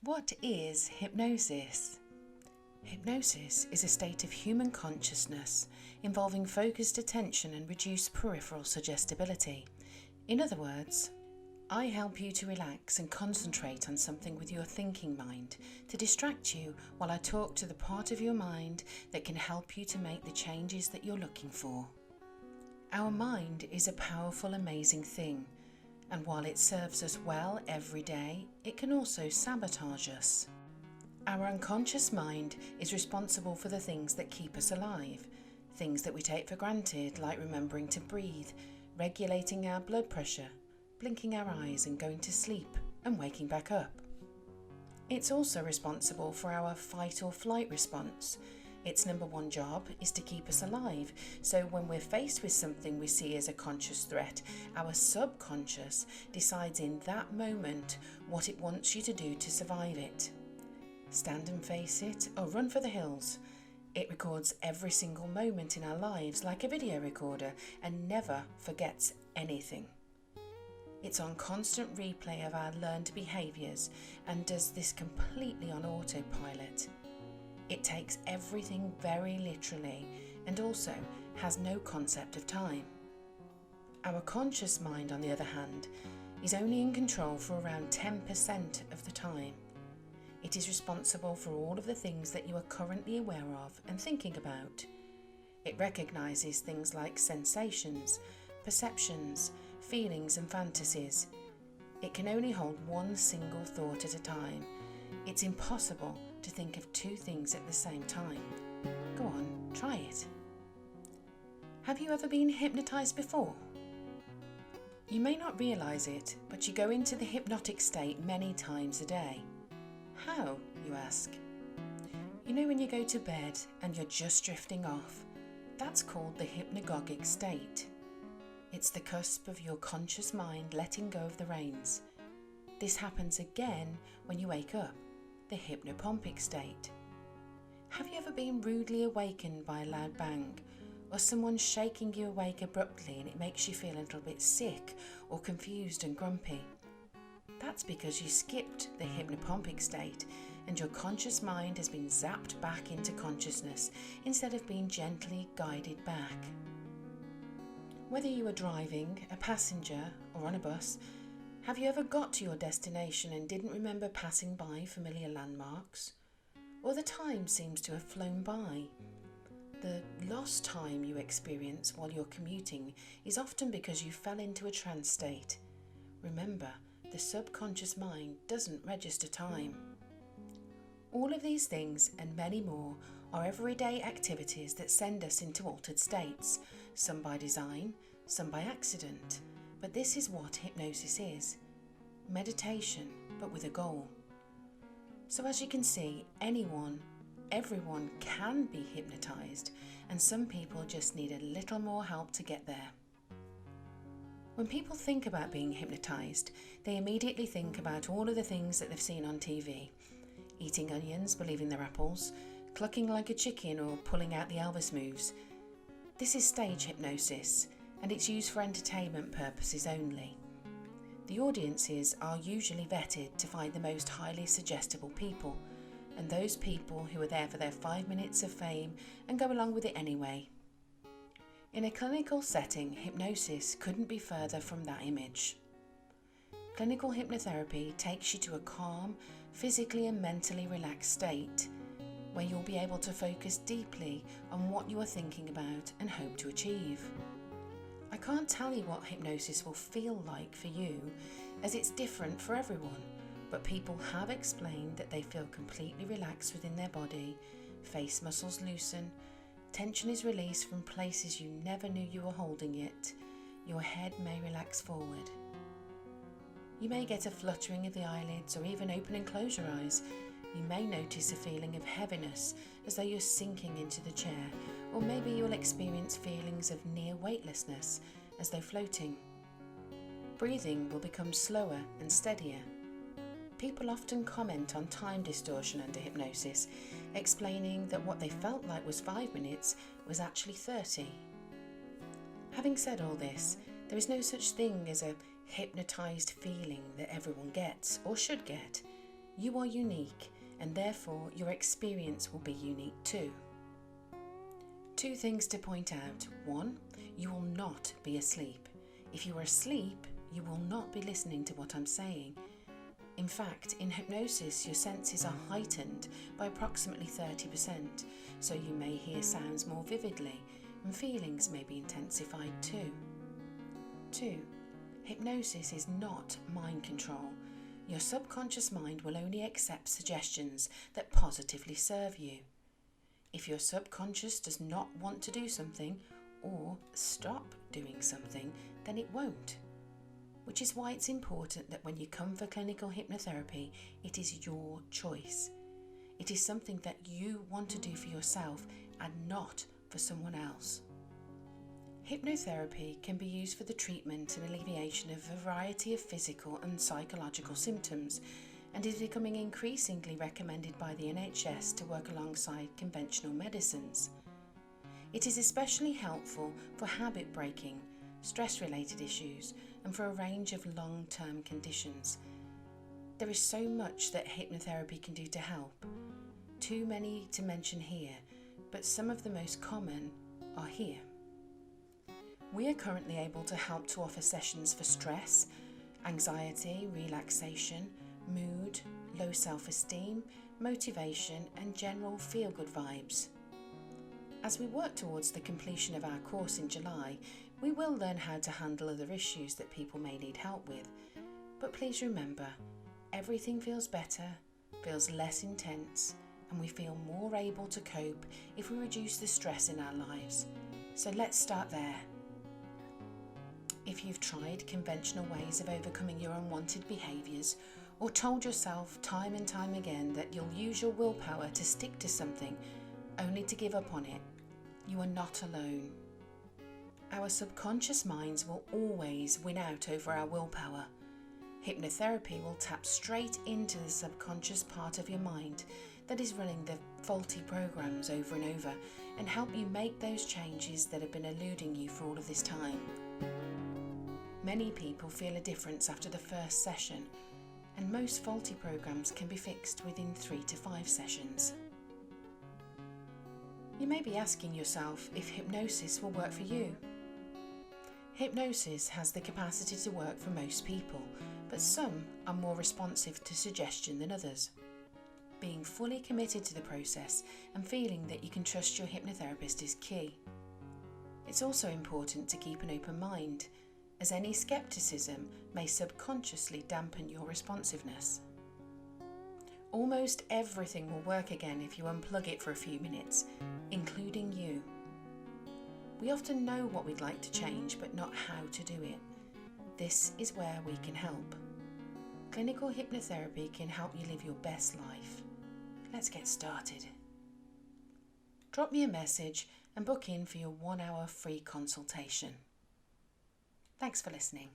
What is hypnosis? Hypnosis is a state of human consciousness involving focused attention and reduced peripheral suggestibility. In other words, I help you to relax and concentrate on something with your thinking mind to distract you while I talk to the part of your mind that can help you to make the changes that you're looking for. Our mind is a powerful, amazing thing, and while it serves us well every day, it can also sabotage us. Our unconscious mind is responsible for the things that keep us alive, things that we take for granted, like remembering to breathe, regulating our blood pressure, blinking our eyes and going to sleep and waking back up. It's also responsible for our fight or flight response. Its number one job is to keep us alive, so when we're faced with something we see as a conscious threat, our subconscious decides in that moment what it wants you to do to survive it. Stand and face it, or run for the hills. It records every single moment in our lives like a video recorder and never forgets anything. It's on constant replay of our learned behaviours and does this completely on autopilot. It takes everything very literally and also has no concept of time. Our conscious mind, on the other hand, is only in control for around 10% of the time. It is responsible for all of the things that you are currently aware of and thinking about. It recognises things like sensations, perceptions, feelings and fantasies. It can only hold one single thought at a time. It's impossible to think of two things at the same time. Go on, try it. Have you ever been hypnotised before? You may not realise it, but you go into the hypnotic state many times a day. How, you ask? You know when you go to bed and you're just drifting off? That's called the hypnagogic state. It's the cusp of your conscious mind letting go of the reins. This happens again when you wake up, the hypnopompic state. Have you ever been rudely awakened by a loud bang, or someone shaking you awake abruptly and it makes you feel a little bit sick or confused and grumpy? That's because you skipped the hypnopompic state and your conscious mind has been zapped back into consciousness instead of being gently guided back. Whether you are driving, a passenger or on a bus, have you ever got to your destination and didn't remember passing by familiar landmarks? Or the time seems to have flown by? The lost time you experience while you're commuting is often because you fell into a trance state. Remember, the subconscious mind doesn't register time. All of these things and many more are everyday activities that send us into altered states, some by design, some by accident. But this is what hypnosis is. Meditation, but with a goal. So as you can see, everyone can be hypnotised, and some people just need a little more help to get there. When people think about being hypnotised, they immediately think about all of the things that they've seen on TV. Eating onions, believing they're apples, clucking like a chicken or pulling out the Elvis moves. This is stage hypnosis, and it's used for entertainment purposes only. The audiences are usually vetted to find the most highly suggestible people, and those people who are there for their 5 minutes of fame and go along with it anyway. In a clinical setting, hypnosis couldn't be further from that image. Clinical hypnotherapy takes you to a calm, physically and mentally relaxed state, where you'll be able to focus deeply on what you are thinking about and hope to achieve. I can't tell you what hypnosis will feel like for you, as it's different for everyone, but people have explained that they feel completely relaxed within their body, face muscles loosen, tension is released from places you never knew you were holding it, your head may relax forward. You may get a fluttering of the eyelids or even open and close your eyes. You may notice a feeling of heaviness as though you're sinking into the chair, or maybe you'll experience feelings of near weightlessness as though floating. Breathing will become slower and steadier. People often comment on time distortion under hypnosis, explaining that what they felt like was 5 minutes was actually 30. Having said all this, there is no such thing as a hypnotised feeling that everyone gets or should get. You are unique, and therefore your experience will be unique too. 2 things to point out. 1, you will not be asleep. If you are asleep, you will not be listening to what I'm saying. In fact, in hypnosis, your senses are heightened by approximately 30%, so you may hear sounds more vividly and feelings may be intensified too. 2, hypnosis is not mind control. Your subconscious mind will only accept suggestions that positively serve you. If your subconscious does not want to do something or stop doing something, then it won't. Which is why it's important that when you come for clinical hypnotherapy, it is your choice. It is something that you want to do for yourself and not for someone else. Hypnotherapy can be used for the treatment and alleviation of a variety of physical and psychological symptoms, and is becoming increasingly recommended by the NHS to work alongside conventional medicines. It is especially helpful for habit breaking, stress-related issues, and for a range of long-term conditions. There is so much that hypnotherapy can do to help. Too many to mention here, but some of the most common are here. We are currently able to help to offer sessions for stress, anxiety, relaxation, mood, low self-esteem, motivation, and general feel-good vibes. As we work towards the completion of our course in July, we will learn how to handle other issues that people may need help with. But please remember, everything feels better, feels less intense, and we feel more able to cope if we reduce the stress in our lives. So let's start there. If you've tried conventional ways of overcoming your unwanted behaviours, or told yourself time and time again that you'll use your willpower to stick to something only to give up on it, you are not alone. Our subconscious minds will always win out over our willpower. Hypnotherapy will tap straight into the subconscious part of your mind that is running the faulty programs over and over and help you make those changes that have been eluding you for all of this time. Many people feel a difference after the first session, and most faulty programs can be fixed within 3 to 5 sessions. You may be asking yourself if hypnosis will work for you. Hypnosis has the capacity to work for most people, but some are more responsive to suggestion than others. Being fully committed to the process and feeling that you can trust your hypnotherapist is key. It's also important to keep an open mind, as any skepticism may subconsciously dampen your responsiveness. Almost everything will work again if you unplug it for a few minutes, including you. We often know what we'd like to change, but not how to do it. This is where we can help. Clinical hypnotherapy can help you live your best life. Let's get started. Drop me a message and book in for your 1-hour free consultation. Thanks for listening.